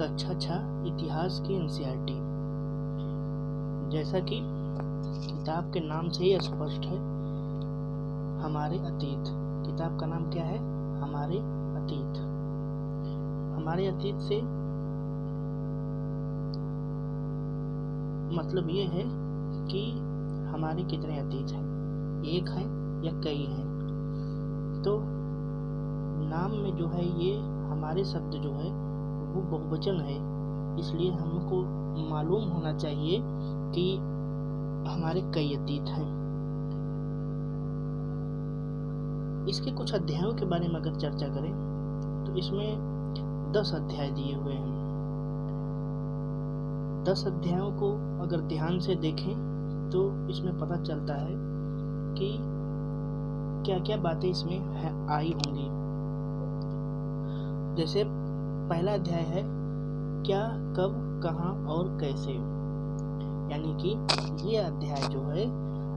कक्षा 6 इतिहास की एनसीईआरटी। जैसा कि किताब के नाम से ही स्पष्ट है, हमारे अतीत। किताब का नाम क्या है? हमारे अतीत। हमारे अतीत से मतलब ये है कि हमारे कितने अतीत हैं, एक हैं या कई हैं। तो नाम में जो है ये हमारे शब्द जो है वो बहुवचन है, इसलिए हमको मालूम होना चाहिए कि हमारे कई अतीत हैं। इसके कुछ अध्यायों के बारे में अगर चर्चा करें तो इसमें 10 अध्याय दिए हुए हैं। 10 अध्यायों को अगर ध्यान से देखें तो इसमें पता चलता है कि क्या क्या बातें इसमें आई होंगी। जैसे पहला अध्याय है क्या, कब, कहाँ और कैसे। यानी कि ये अध्याय जो है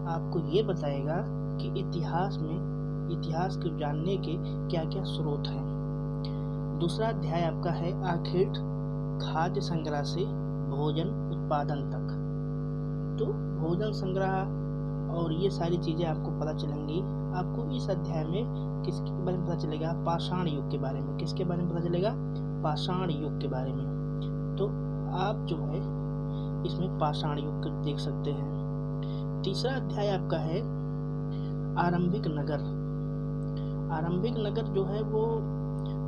आपको ये बताएगा कि इतिहास को जानने के क्या क्या स्रोत हैं। दूसरा अध्याय आपका है आखिर खाद्य संग्रह से भोजन उत्पादन तक। तो भोजन संग्रह और ये सारी चीज़ें आपको पता चलेंगी। आपको इस अध्याय में किसके बारे में पता चलेगा? पाषाण युग के बारे में। किसके बारे में पता चलेगा? पाषाण युग के बारे में। तो आप जो है इसमें पाषाण युग देख सकते हैं। तीसरा अध्याय आपका है आरंभिक नगर। आरंभिक नगर जो है वो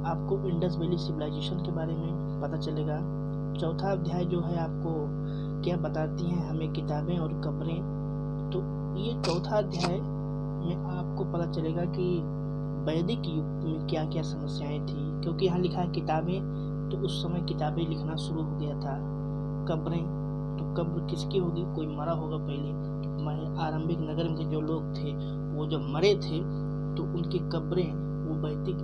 आपको इंडस वैली सिविलाइजेशन के बारे में पता चलेगा। चौथा अध्याय जो है आपको क्या बताती हैं हमें किताबें और कब्रें। तो ये चौथा अध्याय में आपको पता चलेगा कि वैदिक युग में क्या क्या समस्याएं थी, क्योंकि यहाँ लिखा है किताबें, तो उस समय किताबें लिखना शुरू हो गया था। कब्रें, तो कब्र किसकी होगी? कोई मरा होगा पहले। तो आरंभिक नगर में जो लोग थे वो जब मरे थे तो उनकी कब्रें वो वैदिक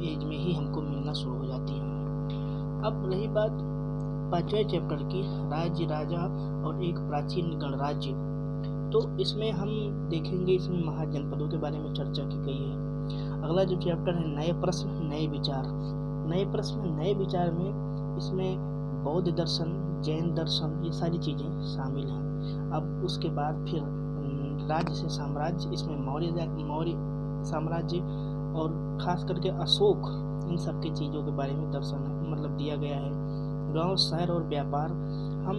एज में ही हमको मिलना शुरू हो जाती हैं। अब रही बात 5वें चैप्टर की, राज्य, राजा और एक प्राचीन गणराज्य। तो इसमें हम देखेंगे, इसमें महाजनपदों के बारे में चर्चा की गई है। अगला जो चैप्टर है नए प्रश्न नए विचार। नए प्रश्न नए विचार में इसमें बौद्ध दर्शन, जैन दर्शन, ये सारी चीज़ें शामिल हैं। अब उसके बाद फिर राज्य से साम्राज्य, इसमें मौर्य साम्राज्य और खास करके अशोक, इन सब की चीज़ों के बारे में दर्शन मतलब दिया गया है। गांव, शहर और व्यापार, हम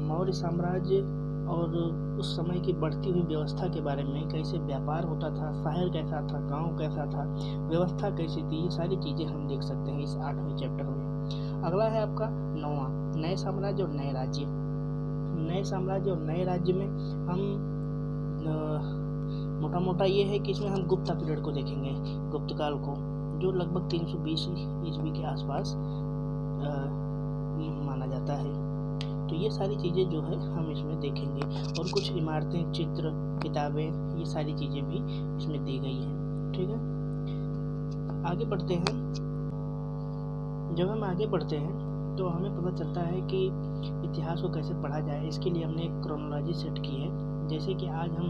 मौर्य साम्राज्य और उस समय की बढ़ती हुई व्यवस्था के बारे में, कैसे व्यापार होता था, शहर कैसा था, गांव कैसा था, व्यवस्था कैसी थी, ये सारी चीज़ें हम देख सकते हैं इस 8वें चैप्टर में। अगला है आपका 9वां, नए साम्राज्य और नए राज्य। नए साम्राज्य और नए राज्य में हम मोटा मोटा ये है कि इसमें हम गुप्ता पीरियड को देखेंगे, गुप्त काल को, जो लगभग 320 ईस्वी के आसपास माना जाता है। तो ये सारी चीज़ें जो है हम इसमें देखेंगे, और कुछ इमारतें, चित्र, किताबें, ये सारी चीज़ें भी इसमें दी गई हैं। ठीक है, आगे बढ़ते हैं। जब हम आगे बढ़ते हैं तो हमें पता चलता है कि इतिहास को कैसे पढ़ा जाए। इसके लिए हमने एक क्रोनोलॉजी सेट की है। जैसे कि आज हम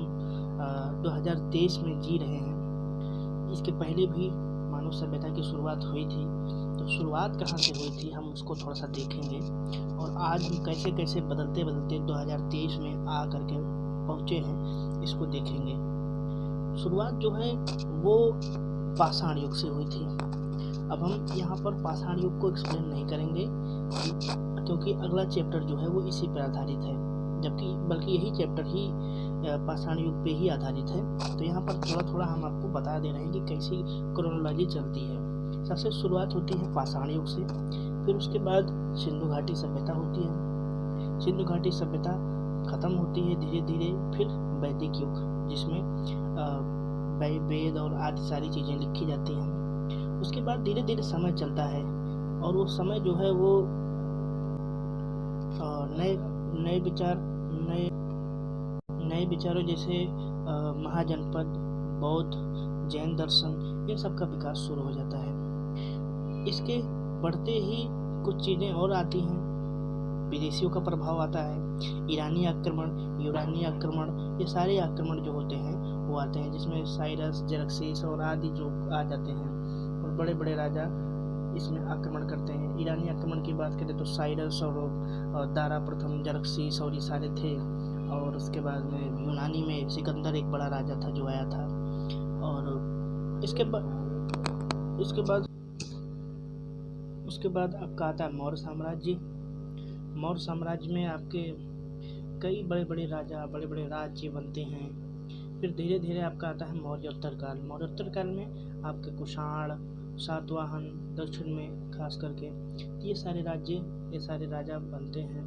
2023 में जी रहे हैं, इसके पहले भी मानव सभ्यता की शुरुआत हुई थी। तो शुरुआत कहाँ से हुई थी हम उसको थोड़ा सा देखेंगे, और आज हम कैसे कैसे बदलते बदलते 2023 में आ करके पहुँचे हैं, इसको देखेंगे। शुरुआत जो है वो पाषाण युग से हुई थी। अब हम यहाँ पर पाषाण युग को एक्सप्लेन नहीं करेंगे, क्योंकि अगला चैप्टर जो है वो इसी पर आधारित है, बल्कि यही चैप्टर ही पाषाण युग पे ही आधारित है। तो यहाँ पर थोड़ा थोड़ा हम आपको बता दे रहे हैं कि कैसी क्रोनोलॉजी चलती है। सबसे शुरुआत होती है पाषाण युग से, फिर उसके बाद सिंधु घाटी सभ्यता होती है। सिंधु घाटी सभ्यता खत्म होती है धीरे धीरे, फिर वैदिक युग, जिसमें वेद और आदि सारी चीज़ें लिखी जाती हैं। उसके बाद धीरे धीरे समय चलता है, और वो समय जो है वो नए विचारों जैसे महाजनपद, बौद्ध, जैन दर्शन, इन सब का विकास शुरू हो जाता है। इसके बढ़ते ही कुछ चीज़ें और आती हैं। विदेशियों का प्रभाव आता है, ईरानी आक्रमण, यूनानी आक्रमण, ये सारे आक्रमण जो होते हैं वो आते हैं, जिसमें साइरस, जेरक्सिस और आदि जो आ जाते हैं, और बड़े बड़े राजा इसमें आक्रमण करते हैं। ईरानी आक्रमण की बात करें तो साइरस और दारा प्रथम, जरक्सीस और ये सारे थे। और उसके बाद में यूनानी में सिकंदर एक बड़ा राजा था जो आया था। और उसके बाद आपका आता है मौर्य साम्राज्य। मौर्य साम्राज्य में आपके कई बड़े बड़े राजा, बड़े बड़े राज्य बनते हैं। फिर धीरे धीरे आपका आता है मौर्योत्तर काल। मौर्योत्तर काल में आपके कुषाण, सातवाहन, दक्षिण में खास करके ये सारे राजा बनते हैं।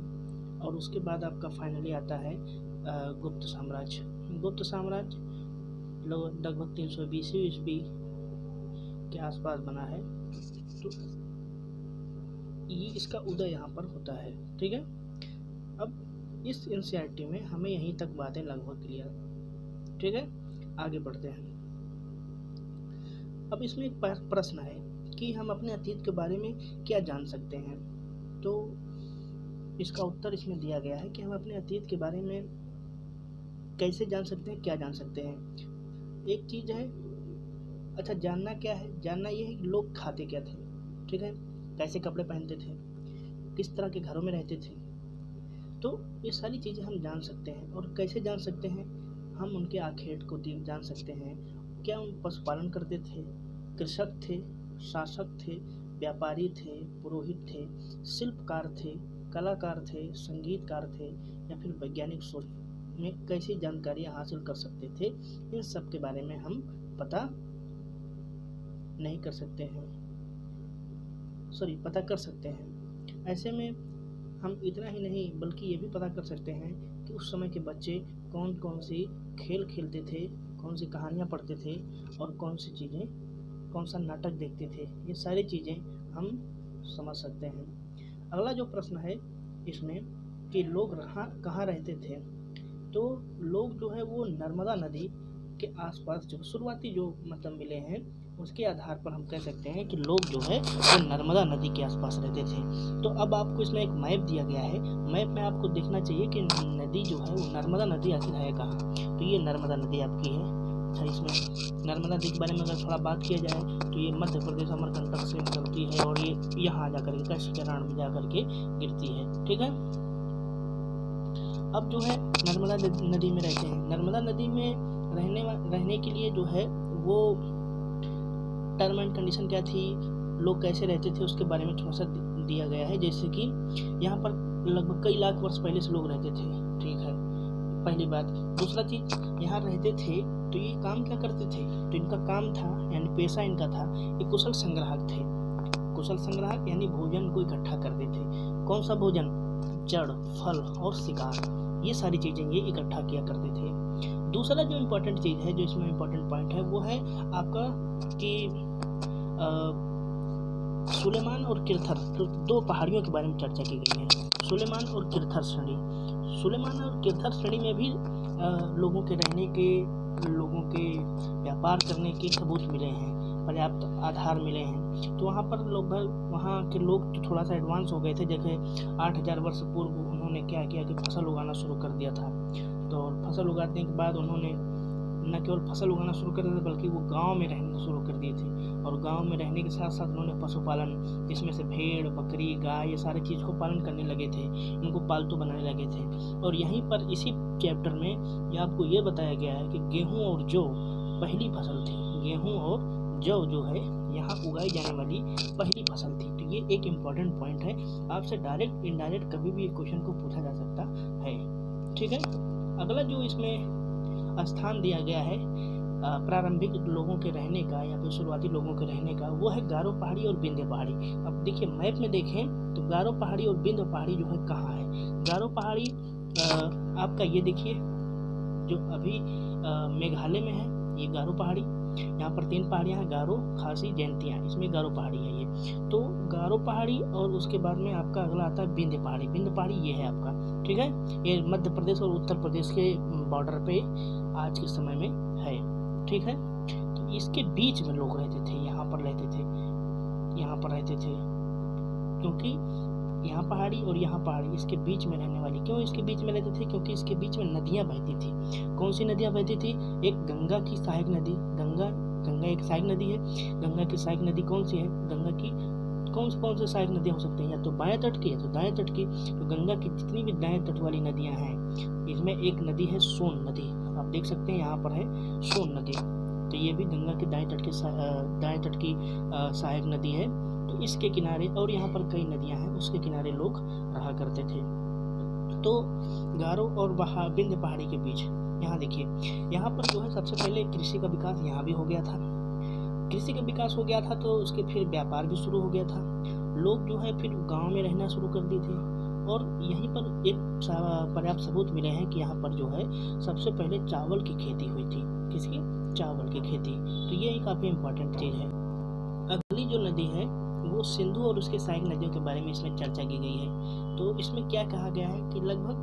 और उसके बाद आपका फाइनली आता है गुप्त साम्राज्य। गुप्त साम्राज्य लगभग 320 ईस्वी के आसपास बना है। तो ये इसका उदय यहाँ पर होता है। ठीक है, अब इस एनसीईआरटी में हमें यहीं तक बातें लगभग क्लियर। ठीक है, आगे बढ़ते हैं। अब इसमें एक प्रश्न है कि हम अपने अतीत के बारे में क्या जान सकते हैं। तो इसका उत्तर इसमें दिया गया है कि हम अपने अतीत के बारे में कैसे जान सकते हैं, क्या जान सकते हैं। एक चीज़ है, अच्छा जानना क्या है, जानना ये है कि लोग खाते क्या थे। ठीक है, कैसे कपड़े पहनते थे, किस तरह के घरों में रहते थे। तो ये सारी चीज़ें हम जान सकते हैं। और कैसे जान सकते हैं, हम उनके आखेट को जान सकते हैं। क्या उन पशुपालन करते थे, कृषक थे, शासक थे, व्यापारी थे, पुरोहित थे, शिल्पकार थे, कलाकार थे, संगीतकार थे, या फिर वैज्ञानिक सोच में कैसी जानकारियाँ हासिल कर सकते थे। इन सब के बारे में हम पता कर सकते हैं। ऐसे में हम इतना ही नहीं बल्कि ये भी पता कर सकते हैं कि उस समय के बच्चे कौन कौन सी खेल खेलते थे, कौन सी कहानियाँ पढ़ते थे, और कौन सा नाटक देखते थे। ये सारी चीज़ें हम समझ सकते हैं। अगला जो प्रश्न है इसमें कि लोग कहाँ रहते थे। तो लोग जो है वो नर्मदा नदी के आसपास जो शुरुआती जो मतलब मिले हैं उसके आधार पर हम कह सकते हैं कि लोग जो है वो नर्मदा नदी के आसपास रहते थे। तो अब आपको इसमें एक मैप दिया गया है। मैप में आपको देखना चाहिए कि नदी जो है वो नर्मदा नदी आखिर है कहाँ। तो ये नर्मदा नदी आपकी है। अच्छा, इसमें नर्मदा नदी के बारे में अगर थोड़ा बात किया जाए तो ये मध्य प्रदेश अमरकंटक से निकलती है और ये यहाँ जाकर के कच्छ के रण में जाकर के गिरती है। ठीक है, अब जो है नर्मदा नदी में रहते हैं। नर्मदा नदी में रहने के लिए जो है वो टर्म एंड कंडीशन क्या थी, लोग कैसे रहते थे, उसके बारे में थोड़ा सा दिया गया है। जैसे कि यहाँ पर लगभग कई लाख वर्ष पहले से लोग रहते थे। ठीक है, पहली बात। दूसरा चीज़, यहाँ रहते थे तो ये काम क्या करते थे, तो इनका काम था यानी पेशा इनका था, ये कुशल संग्राहक थे। कुशल संग्राहक यानी भोजन को इकट्ठा करते थे। कौन सा भोजन, जड़, फल और शिकार, ये सारी चीज़ें ये इकट्ठा किया करते थे। दूसरा जो इम्पोर्टेंट चीज़ है, जो इसमें इम्पोर्टेंट पॉइंट है, वो है आपका कि सुलेमान और किरथर, तो दो पहाड़ियों के बारे में चर्चा की गई है। सुलेमान और किरथर श्रेणी। सुलेमान और किरथर श्रेणी में भी लोगों के रहने के, लोगों के व्यापार करने के सबूत मिले हैं, पर्याप्त आधार मिले हैं। तो वहाँ पर वहाँ के लोग तो थोड़ा सा एडवांस हो गए थे। जैसे 8000 वर्ष पूर्व उन्होंने क्या किया कि फसल उगाना शुरू कर दिया था। तो फसल उगाने के बाद उन्होंने न केवल फसल उगाना शुरू कर दिया बल्कि वो गांव में रहना शुरू कर दिए थे। और गांव में रहने के साथ साथ उन्होंने पशुपालन, जिसमें से भेड़, बकरी, गाय, ये सारे चीज़ को पालन करने लगे थे, इनको पालतू बनाने लगे थे। और यहीं पर इसी चैप्टर में ये आपको ये बताया गया है कि गेहूँ और जौ पहली फसल थी। गेहूँ और जौ जो है यहाँ उगाई जाने वाली पहली फसल थी। तो ये एक इम्पॉर्टेंट पॉइंट है, आपसे डायरेक्ट इनडायरेक्ट कभी भी क्वेश्चन को पूछा जा सकता है। ठीक है, अगला जो इसमें स्थान दिया गया है प्रारंभिक लोगों के रहने का या फिर शुरुआती लोगों के रहने का, वो है गारो पहाड़ी और विंध्य पहाड़ी। अब देखिए मैप में देखें तो गारो पहाड़ी और विंध्य पहाड़ी जो है कहाँ है। गारो पहाड़ी आपका ये देखिए जो अभी मेघालय में है, ये गारो पहाड़ी। यहाँ पर 3 पहाड़ियाँ हैं, गारो, खासी, जयंतिया, इसमें गारो पहाड़ी है ये। तो गारो पहाड़ी और उसके बाद में आपका अगला आता है विंध्य पहाड़ी। विंध्य पहाड़ी ये है आपका। ठीक है, ये मध्य प्रदेश और उत्तर प्रदेश के बॉर्डर पे आज के समय में है। ठीक है, तो इसके बीच में लोग रहते थे, यहाँ पर रहते थे क्योंकि यहाँ पहाड़ी और यहाँ पहाड़ी, इसके बीच में रहने वाली। क्यों इसके बीच में रहते थे, क्योंकि इसके बीच में नदियाँ बहती थी। कौन सी नदियाँ बहती थी, एक गंगा की सहायक नदी, गंगा एक सहायक नदी है। गंगा की सहायक नदी कौन सी है, गंगा की कौन से सहायक नदियाँ हो सकती हैं, या तो बाएं तट की या तो दाएं तट की। तो गंगा की जितनी भी दाएं तट वाली नदियाँ हैं, इसमें एक नदी है सोन नदी, आप देख सकते हैं यहाँ पर है सोन नदी। तो ये भी गंगा के दाएं तट की सहायक नदी है। तो इसके किनारे और यहाँ पर कई नदियाँ हैं, उसके किनारे लोग रहा करते थे। तो गारो और विंध्य पहाड़ी के बीच यहाँ देखिए, यहाँ पर जो है सबसे पहले कृषि का विकास यहाँ भी हो गया था। कृषि का विकास हो गया था तो उसके फिर व्यापार भी शुरू हो गया था। लोग जो है फिर गांव में रहना शुरू कर दिए थे। और यहीं पर एक पर्याप्त सबूत मिले हैं कि यहाँ पर जो है सबसे पहले चावल की खेती हुई थी। किसकी? चावल की खेती। तो ये काफ़ी इम्पोर्टेंट चीज़ है। अगली जो नदी है वो सिंधु और उसके सहायक नदियों के बारे में इसमें चर्चा की गई है। तो इसमें क्या कहा गया है कि लगभग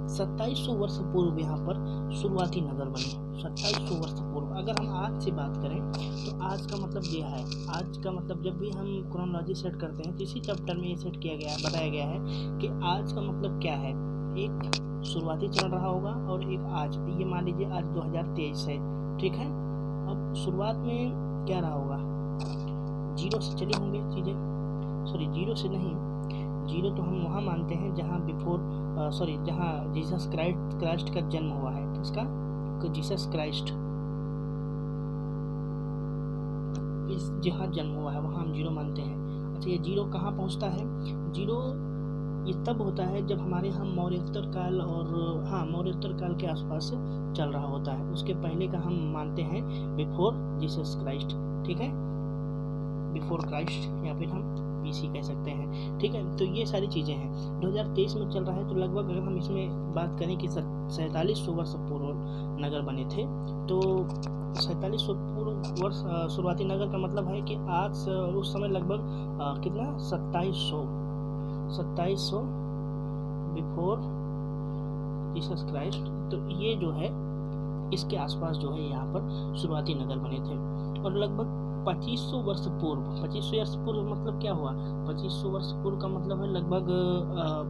2700 वर्ष पूर्व यहाँ पर शुरुआती नगर बने। 2700 वर्ष पूर्व। अगर हम आज से बात करें तो आज का मतलब यह है, आज का मतलब जब भी हम क्रोनोलॉजी सेट करते हैं तो इसी चैप्टर में ये सेट किया गया है, बताया गया है कि आज का मतलब क्या है। एक शुरुआती चरण रहा होगा और एक आज, ये मान लीजिए आज 2023 है, ठीक है। अब शुरुआत में क्या रहा होगा, जीरो से चले होंगे चीज़ें, सॉरी जीरो से नहीं, जीरो तो हम वहाँ मानते हैं जहाँ जहाँ जीसस क्राइस्ट का जन्म हुआ है। किसका? जीसस क्राइस्ट इस जहाँ जन्म हुआ है वहाँ हम जीरो मानते हैं। अच्छा, ये जीरो कहाँ पहुँचता है? जीरो ये तब होता है जब हमारे यहाँ मौर्योत्तर काल और मौर्योत्तर काल के आसपास चल रहा होता है। उसके पहले का हम मानते हैं बिफोर जीसस क्राइस्ट, ठीक है, बिफोर क्राइस्ट, या फिर हम BC कह सकते हैं, ठीक है। तो ये सारी चीज़ें हैं। 2023 में चल रहा है, तो लगभग अगर हम इसमें बात करें कि 4700 वर्ष पूर्व नगर बने थे, तो 4700 पूर्व वर्ष शुरुआती नगर का मतलब है कि आज उस समय लगभग कितना 2700 बिफोर जीसस क्राइस्ट। तो ये जो है इसके आसपास जो है यहाँ पर शुरुआती नगर बने थे। और लगभग 2500 वर्ष पूर्व, 2500 वर्ष पूर्व मतलब क्या हुआ? 2500 वर्ष पूर्व का मतलब है लगभग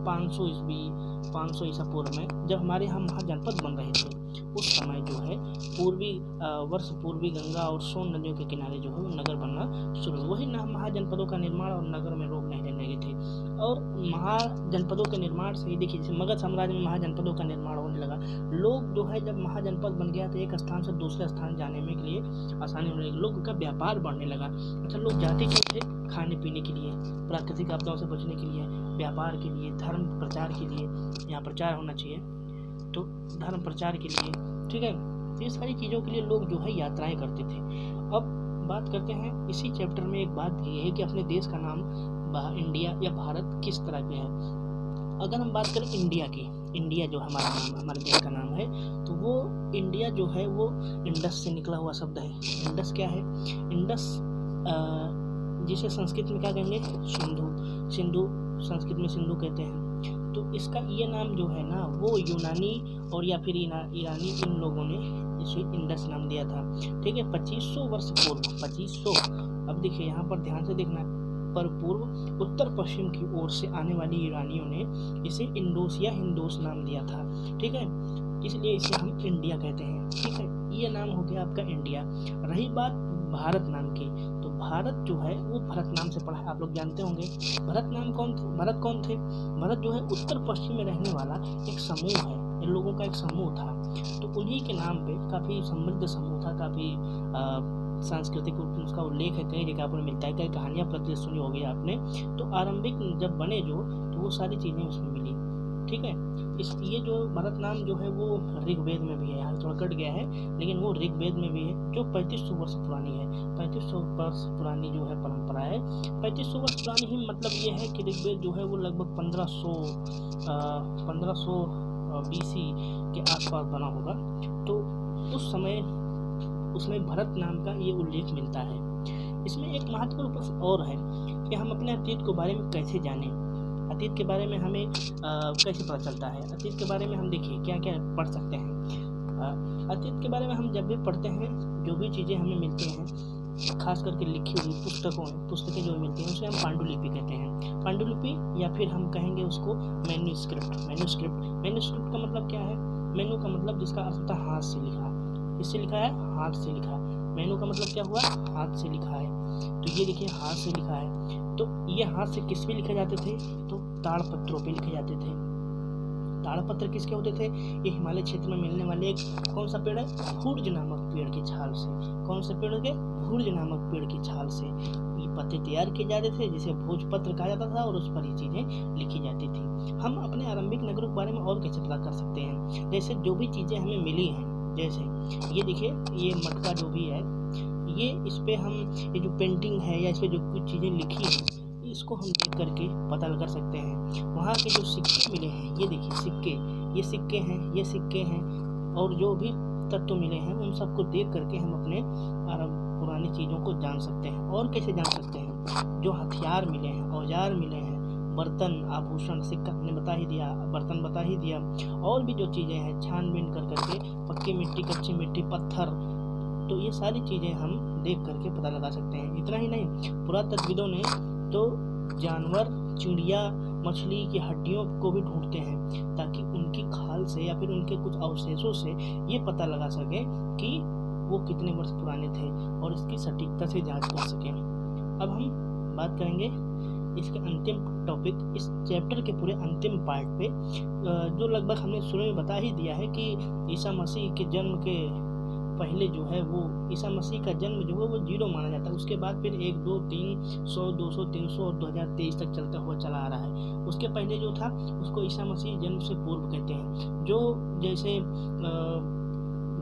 500 ईसा पूर्व में जब हमारे यहाँ महाजनपद बन रहे थे, उस समय जो है पूर्वी गंगा और सोन नदियों के किनारे जो है वो नगर बनना शुरू। वही महाजनपदों का निर्माण और नगर में रोक नहीं लेने लगे थे। और महाजनपदों के निर्माण से ही देखिए, जैसे मगध साम्राज्य में महाजनपदों का निर्माण होने लगा। लोग जो है जब महाजनपद बन गया तो एक स्थान से दूसरे स्थान जाने में के लिए आसानी होने लगी, लोगों का व्यापार बढ़ने लगा। अच्छा, लोग जाते क्यों थे? खाने पीने के लिए, प्राकृतिक आपदाओं से बचने के लिए, व्यापार के लिए, धर्म प्रचार के लिए, यहाँ प्रचार होना चाहिए तो धर्म प्रचार के लिए, ठीक है। तो ये सारी चीज़ों के लिए लोग जो है यात्राएं करते थे। अब बात करते हैं इसी चैप्टर में एक बात ये है कि अपने देश का नाम इंडिया या भारत किस तरह के है। अगर हम बात करें इंडिया की, इंडिया जो हमारा नाम, हमारे देश का नाम है, तो वो इंडिया जो है वो इंडस से निकला हुआ शब्द है। इंडस क्या है? इंडस जिसे संस्कृत में क्या कहेंगे? सिंधु संस्कृत में सिंधु कहते हैं। तो इसका ये नाम जो है ना वो यूनानी और या फिर ईरानी इन लोगों ने इसे इंडस नाम दिया था, ठीक है। 2500 वर्ष पूर्व, 2500। अब देखिए यहाँ पर ध्यान से देखना, पर पूर्व उत्तर पश्चिम की ओर से आने वाली ईरानियों ने इसे इंडोस या हिंदोस नाम दिया था, ठीक है। इसलिए इसे हम इंडिया कहते हैं, ठीक है। ये नाम हो गया आपका इंडिया। रही बात भारत नाम की, तो भारत जो है वो भरत नाम से पड़ा है, आप लोग जानते होंगे। भरत कौन थे? भरत जो है उत्तर पश्चिम में रहने वाला एक समूह है, इन लोगों का एक समूह था। तो उन्हीं के नाम पे काफ़ी समृद्ध समूह था, काफ़ी सांस्कृतिक उसका उल्लेख है, कई जगह पर मिलता है, कई कहानियाँ प्रचलित सुनी होगी आपने। तो आरंभिक जब बने जो, तो वो सारी चीज़ें उसमें मिली, ठीक है। ये जो भरत नाम जो है वो ऋग्वेद में भी है, यहाँ थोड़ा कट गया है, लेकिन वो ऋग्वेद में भी है, जो 3500 वर्ष पुरानी है। 3500 वर्ष पुरानी जो है परंपरा है। 3500 वर्ष पुरानी ही मतलब ये है कि ऋग्वेद जो है वो लगभग 1500 BC के आसपास बना होगा। तो उस समय उसमें भरत नाम का ये उल्लेख मिलता है। इसमें एक महत्वपूर्ण प्रश्न और है कि हम अपने अतीत के बारे में कैसे जानें, अतीत के बारे में हमें कैसे पता चलता है। अतीत के बारे में हम देखिए क्या क्या पढ़ सकते हैं। अतीत के बारे में हम जब भी पढ़ते हैं, जो भी चीज़ें हमें मिलती हैं, खास करके लिखी हुई पुस्तकें जो मिलती हैं उसे हम पांडुलिपि कहते हैं। पांडुलिपि या फिर हम कहेंगे उसको मैन्यूस्क्रिप्ट का मतलब क्या है? मेनू का मतलब जिसका अर्थ होता है हाथ से लिखा। किससे लिखा है? हाथ से लिखा। मेनू का मतलब क्या हुआ? हाथ से लिखा है। तो ये देखिए हाथ से लिखा है। तो ये हाथ से किस पे लिखे जाते थे? तो ताड़पत्रों पे लिखे जाते थे। ताड़पत्र किसके होते थे? ये हिमालय क्षेत्र में मिलने वाले एक कौन सा पेड़ है? भूर्ज नामक पेड़ की छाल से। कौन से पेड़ के? भूर्ज नामक पेड़ की छाल से ये पत्ते तैयार किए जाते थे, जिसे भोजपत्र कहा जाता था, और उस पर ये चीजें लिखी जाती थी। हम अपने आरंभिक नगरों के बारे में और कैसे पता कर सकते हैं? जैसे जो भी चीजें हमें मिली हैं, जैसे ये देखिए, ये मटका जो भी है, ये इस पे हम ये जो पेंटिंग है या इस पे जो कुछ चीजें लिखी हैं, इसको हम देख करके पता कर सकते हैं। वहाँ के जो सिक्के मिले हैं, ये देखिए सिक्के, ये सिक्के हैं, ये सिक्के हैं, और जो भी तत्व मिले हैं उन सबको देख करके हम अपने पुरानी चीज़ों को जान सकते हैं। और कैसे जान सकते हैं? जो हथियार मिले हैं, औजार मिले हैं, बर्तन, आभूषण, सिक्का हमने बता ही दिया, बर्तन बता ही दिया, और भी जो चीज़ें हैं छानबीन कर करके, पक्की मिट्टी, कच्ची मिट्टी, पत्थर, तो ये सारी चीज़ें हम देख करके पता लगा सकते हैं। इतना ही नहीं, पुरातत्वविदों ने तो जानवर, चिड़िया, मछली की हड्डियों को भी ढूंढते हैं, ताकि उनकी खाल से या फिर उनके कुछ अवशेषों से ये पता लगा सके कि वो कितने वर्ष पुराने थे, और इसकी सटीकता से जांच कर सकें। अब हम बात करेंगे इसके अंतिम टॉपिक, इस चैप्टर के पूरे अंतिम पार्ट पे, जो लगभग हमने शुरू में बता ही दिया है कि ईसा मसीह के जन्म के पहले जो है वो ईसा मसीह का जन्म जो है वो 0 माना जाता है। उसके बाद फिर 1, 2, 3, 100, 200, 300 और 2023 तक चलता हुआ चला आ रहा है। उसके पहले जो था उसको ईसा मसीह जन्म से पूर्व कहते हैं। जो जैसे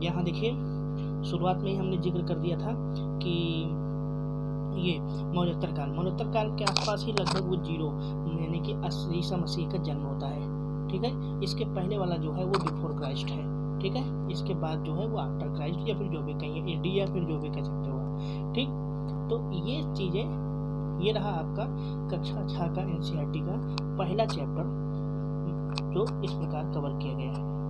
यहाँ देखिए, शुरुआत में ही हमने जिक्र कर दिया था कि ये मौर्योत्तर काल के आसपास ही लगभग वो 0 यानी कि ईसा मसीह का जन्म होता है। ठीक है, इसके पहले वाला जो है वो बिफोर क्राइस्ट है। ठीक है, इसके बाद जो है वो आफ्टर क्राइस्ट, या फिर जो भी कहिए एडी, या फिर जो भी कह सकते हो। ठीक, तो ये चीज़ें, ये रहा आपका कक्षा 6 का एनसीईआरटी का पहला चैप्टर, जो इस प्रकार कवर किया गया है।